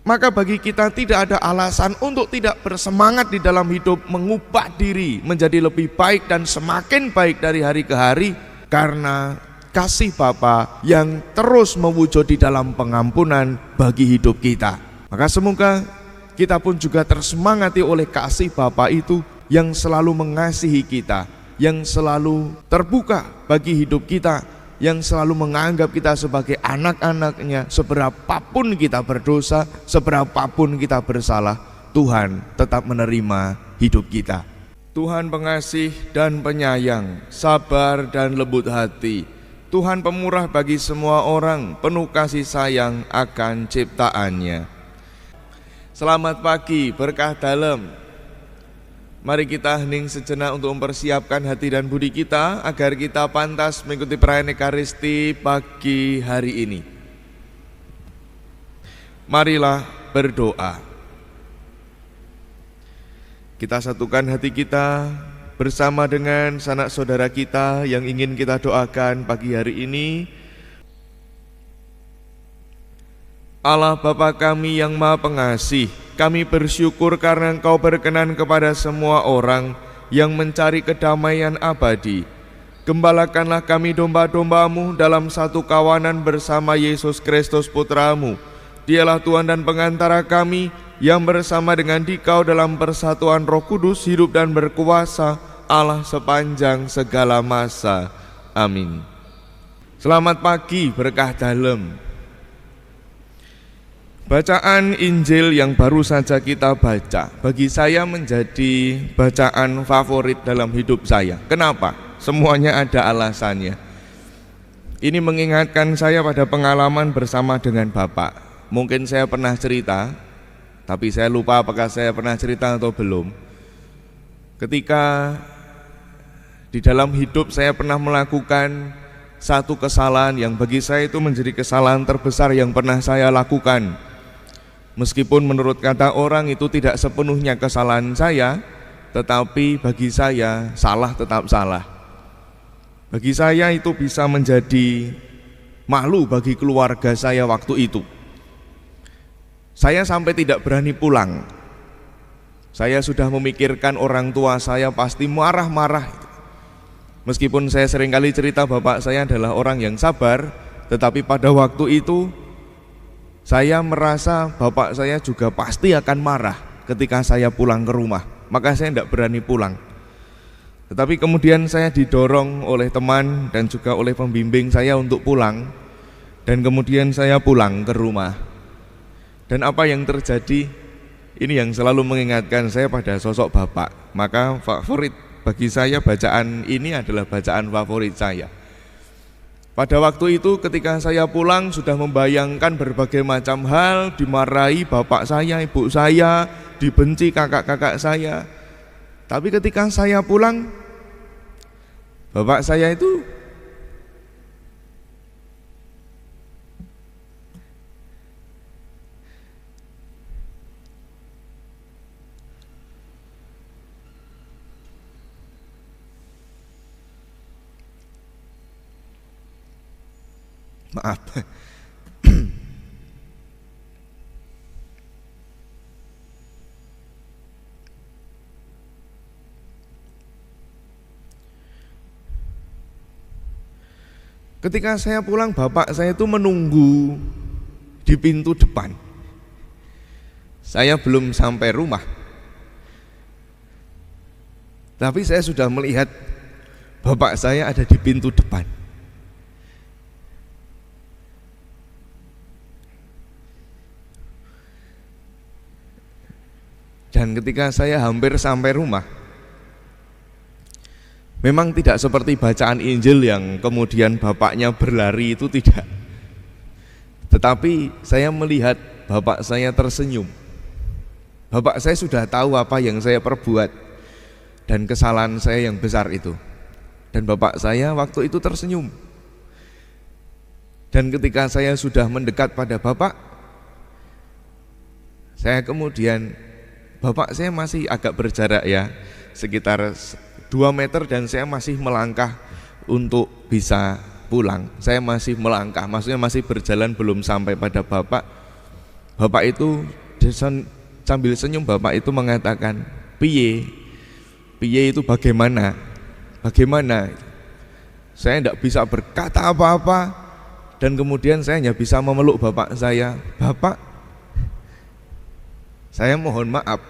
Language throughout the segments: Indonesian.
maka bagi kita tidak ada alasan untuk tidak bersemangat di dalam hidup, mengubah diri menjadi lebih baik dan semakin baik dari hari ke hari, karena kasih Bapa yang terus mewujud di dalam pengampunan bagi hidup kita. Maka semoga kita pun juga tersemangati oleh kasih Bapa itu yang selalu mengasihi kita, yang selalu terbuka bagi hidup kita, yang selalu menganggap kita sebagai anak-anaknya. Seberapapun kita berdosa, seberapapun kita bersalah, Tuhan tetap menerima hidup kita. Tuhan pengasih dan penyayang, sabar dan lembut hati. Tuhan pemurah bagi semua orang, penuh kasih sayang akan ciptaannya. Selamat pagi, berkah dalam. Mari kita hening sejenak untuk mempersiapkan hati dan budi kita agar kita pantas mengikuti perayaan Ekaristi pagi hari ini. Marilah berdoa. Kita satukan hati kita bersama dengan sanak saudara kita yang ingin kita doakan pagi hari ini. Allah Bapa kami yang Maha Pengasih, kami bersyukur karena Engkau berkenan kepada semua orang yang mencari kedamaian abadi. Gembalakanlah kami domba-domba-Mu dalam satu kawanan bersama Yesus Kristus Putra-Mu. Dialah Tuhan dan pengantara kami yang bersama dengan Dikau dalam persatuan Roh Kudus hidup dan berkuasa Allah sepanjang segala masa. Amin. Selamat pagi, berkah dalam. Bacaan Injil yang baru saja kita baca bagi saya menjadi bacaan favorit dalam hidup saya. Kenapa? Semuanya ada alasannya. Ini mengingatkan saya pada pengalaman bersama dengan Bapak. Mungkin saya pernah cerita, tapi saya lupa apakah saya pernah cerita atau belum. Ketika di dalam hidup saya pernah melakukan satu kesalahan yang bagi saya itu menjadi kesalahan terbesar yang pernah saya lakukan. Meskipun menurut kata orang itu tidak sepenuhnya kesalahan saya, tetapi bagi saya salah tetap salah. Bagi saya itu bisa menjadi malu bagi keluarga saya waktu itu. Saya sampai tidak berani pulang. Saya sudah memikirkan orang tua saya pasti marah-marah. Meskipun saya seringkali cerita bapak saya adalah orang yang sabar, tetapi pada waktu itu saya merasa bapak saya juga pasti akan marah ketika saya pulang ke rumah. Maka saya tidak berani pulang. Tetapi kemudian saya didorong oleh teman dan juga oleh pembimbing saya untuk pulang. Dan kemudian saya pulang ke rumah. Dan apa yang terjadi, ini yang selalu mengingatkan saya pada sosok bapak. Maka favorit bagi saya bacaan ini adalah bacaan favorit saya. Pada waktu itu ketika saya pulang sudah membayangkan berbagai macam hal, dimarahi bapak saya, ibu saya, dibenci kakak-kakak saya. Tapi ketika saya pulang, bapak saya itu maaf. Ketika saya pulang, bapak saya itu menunggu di pintu depan. Saya belum sampai rumah, tapi saya sudah melihat bapak saya ada di pintu depan. Dan ketika saya hampir sampai rumah, memang tidak seperti bacaan Injil yang kemudian bapaknya berlari, itu tidak. Tetapi saya melihat bapak saya tersenyum. Bapak saya sudah tahu apa yang saya perbuat dan kesalahan saya yang besar itu. Dan bapak saya waktu itu tersenyum. Dan ketika saya sudah mendekat pada bapak, saya kemudian, bapak saya masih agak berjarak ya, sekitar 2 meter dan saya masih melangkah untuk bisa pulang. Saya masih melangkah, maksudnya masih berjalan belum sampai pada bapak. Bapak itu sambil senyum, bapak itu mengatakan, piye? Piye itu bagaimana? Bagaimana? Saya tidak bisa berkata apa-apa, dan kemudian saya hanya bisa memeluk bapak saya. Bapak, saya mohon maaf.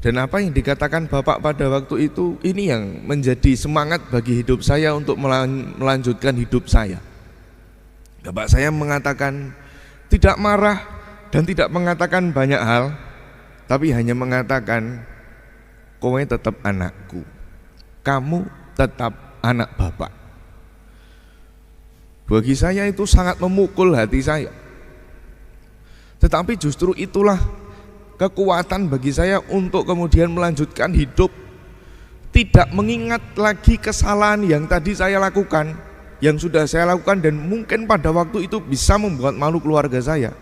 Dan apa yang dikatakan Bapak pada waktu itu, ini yang menjadi semangat bagi hidup saya untuk melanjutkan hidup saya. Bapak saya mengatakan tidak marah dan tidak mengatakan banyak hal, tapi hanya mengatakan, kowe tetap anakku, kamu tetap anak Bapak. Bagi saya itu sangat memukul hati saya. Tetapi justru itulah kekuatan bagi saya untuk kemudian melanjutkan hidup, tidak mengingat lagi kesalahan yang tadi saya lakukan, yang sudah saya lakukan dan mungkin pada waktu itu bisa membuat malu keluarga saya.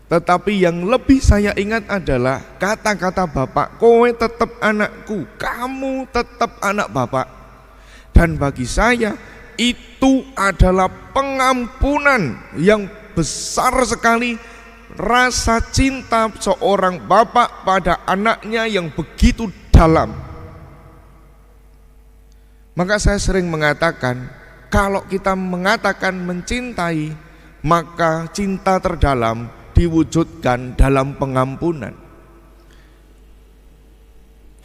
Tetapi yang lebih saya ingat adalah kata-kata Bapak, kowe tetap anakku, kamu tetap anak Bapak. Dan bagi saya itu adalah pengampunan yang besar sekali, rasa cinta seorang bapak pada anaknya yang begitu dalam. Maka saya sering mengatakan, kalau kita mengatakan mencintai, maka cinta terdalam diwujudkan dalam pengampunan.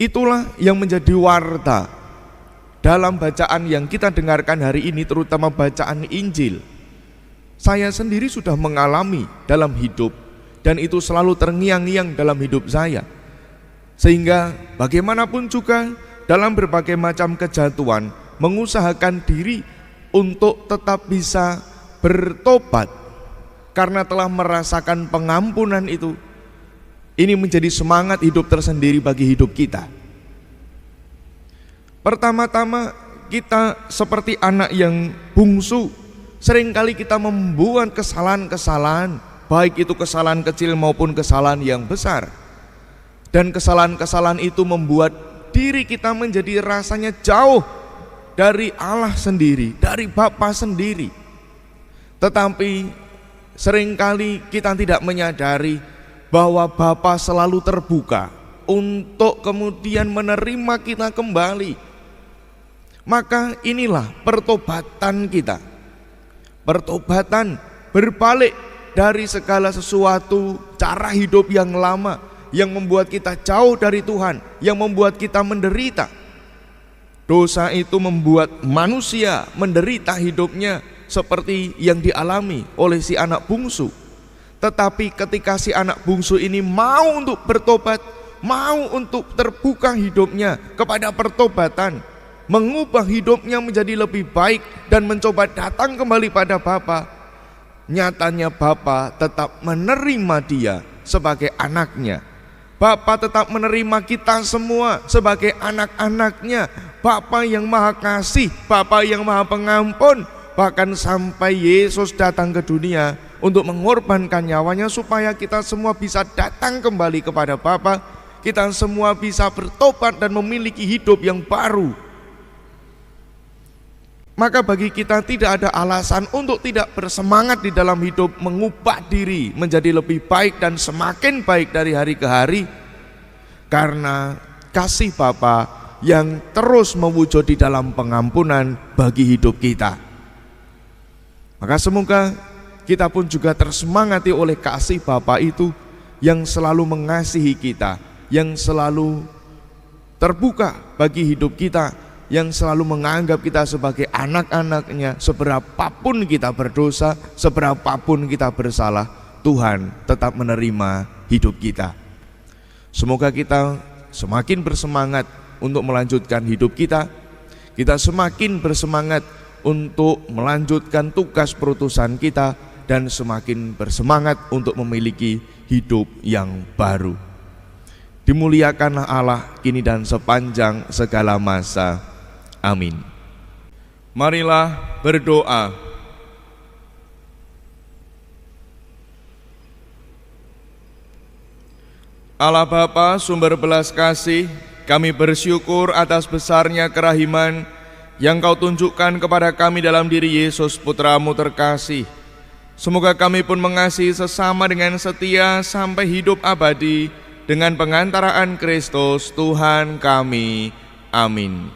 Itulah yang menjadi warta dalam bacaan yang kita dengarkan hari ini, terutama bacaan Injil. Saya sendiri sudah mengalami dalam hidup, dan itu selalu terngiang-ngiang dalam hidup saya. Sehingga bagaimanapun juga dalam berbagai macam kejatuhan, mengusahakan diri untuk tetap bisa bertobat karena telah merasakan pengampunan itu. Ini menjadi semangat hidup tersendiri bagi hidup kita. Pertama-tama kita seperti anak yang bungsu, seringkali kita membuat kesalahan-kesalahan, baik itu kesalahan kecil maupun kesalahan yang besar. Dan kesalahan-kesalahan itu membuat diri kita menjadi rasanya jauh dari Allah sendiri, dari Bapa sendiri. Tetapi seringkali kita tidak menyadari bahwa Bapa selalu terbuka untuk kemudian menerima kita kembali. Maka inilah pertobatan kita. Pertobatan, berbalik dari segala sesuatu cara hidup yang lama yang membuat kita jauh dari Tuhan, yang membuat kita menderita. Dosa itu membuat manusia menderita hidupnya seperti yang dialami oleh si anak bungsu. Tetapi ketika si anak bungsu ini mau untuk bertobat, mau untuk terbuka hidupnya kepada pertobatan, mengubah hidupnya menjadi lebih baik dan mencoba datang kembali pada Bapa, nyatanya Bapa tetap menerima dia sebagai anaknya. Bapa tetap menerima kita semua sebagai anak-anaknya. Bapa yang maha kasih, Bapa yang maha pengampun. Bahkan sampai Yesus datang ke dunia untuk mengorbankan nyawanya supaya kita semua bisa datang kembali kepada Bapa, kita semua bisa bertobat dan memiliki hidup yang baru. Maka bagi kita tidak ada alasan untuk tidak bersemangat di dalam hidup, mengubah diri menjadi lebih baik dan semakin baik dari hari ke hari, karena kasih Bapa yang terus mewujud di dalam pengampunan bagi hidup kita. Maka semoga kita pun juga tersemangati oleh kasih Bapa itu yang selalu mengasihi kita, yang selalu terbuka bagi hidup kita, yang selalu menganggap kita sebagai anak-anaknya. Seberapapun kita berdosa, seberapapun kita bersalah, Tuhan tetap menerima hidup kita. Semoga kita semakin bersemangat untuk melanjutkan hidup kita. Kita semakin bersemangat untuk melanjutkan tugas perutusan kita, dan semakin bersemangat untuk memiliki hidup yang baru. Dimuliakanlah Allah kini dan sepanjang segala masa. Amin. Marilah berdoa. Allah Bapa, sumber belas kasih, kami bersyukur atas besarnya kerahiman yang Kau tunjukkan kepada kami dalam diri Yesus Putra-Mu terkasih. Semoga kami pun mengasihi sesama dengan setia sampai hidup abadi dengan pengantaraan Kristus Tuhan kami. Amin.